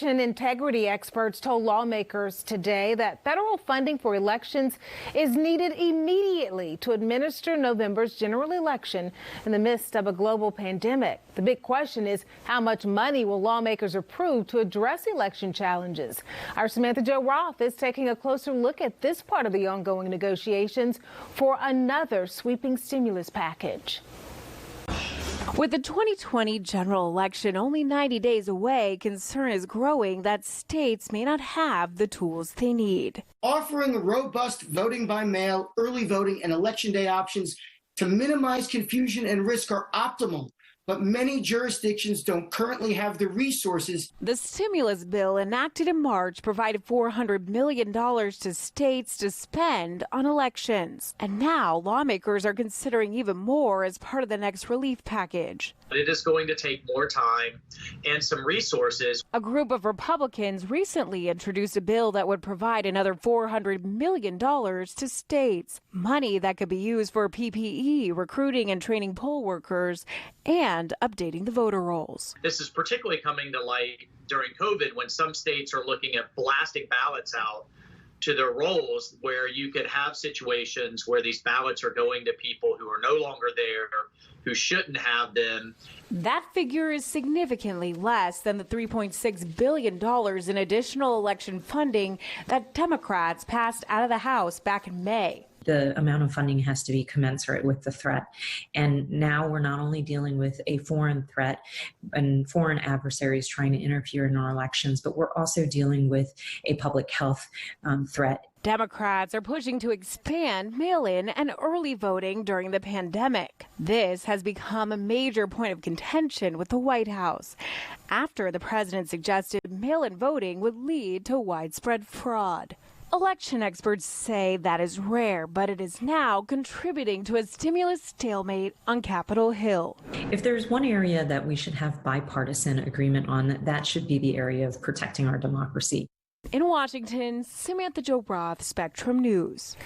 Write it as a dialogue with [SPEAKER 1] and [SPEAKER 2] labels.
[SPEAKER 1] Election integrity experts told lawmakers today that federal funding for elections is needed immediately to administer November's general election in the midst of a global pandemic. The big question is, how much money will lawmakers approve to address election challenges? Our Samantha-Jo is taking a closer look at this part of the ongoing negotiations for another sweeping stimulus package.
[SPEAKER 2] With the 2020 general election only 90 days away, concern is growing that states may not have the tools they need.
[SPEAKER 3] Offering robust voting by mail, early voting, and election day options to minimize confusion and risk are optimal. But many jurisdictions don't currently have the resources.
[SPEAKER 2] The stimulus bill enacted in March provided $400 million to states to spend on elections. And now lawmakers are considering even more as part of the next relief package.
[SPEAKER 4] It is going to take more time and some resources.
[SPEAKER 2] A group of Republicans recently introduced a bill that would provide another $400 million to states, money that could be used for PPE, recruiting and training poll workers, and updating the voter rolls.
[SPEAKER 4] This is particularly coming to light during COVID when some states are looking at blasting ballots out to their rolls, where you could have situations where these ballots are going to people who are no longer there, who shouldn't have them.
[SPEAKER 2] That figure is significantly less than the $3.6 billion in additional election funding that Democrats passed out of the House back in May.
[SPEAKER 5] The amount of funding has to be commensurate with the threat. And now we're not only dealing with a foreign threat and foreign adversaries trying to interfere in our elections, but we're also dealing with a public health threat.
[SPEAKER 2] Democrats are pushing to expand mail-in and early voting during the pandemic. This has become a major point of contention with the White House after the president suggested mail-in voting would lead to widespread fraud. Election experts say that is rare, but it is now contributing to a stimulus stalemate on Capitol Hill.
[SPEAKER 5] If there's one area that we should have bipartisan agreement on, that should be the area of protecting our democracy.
[SPEAKER 2] In Washington, Samantha-Jo, Spectrum News.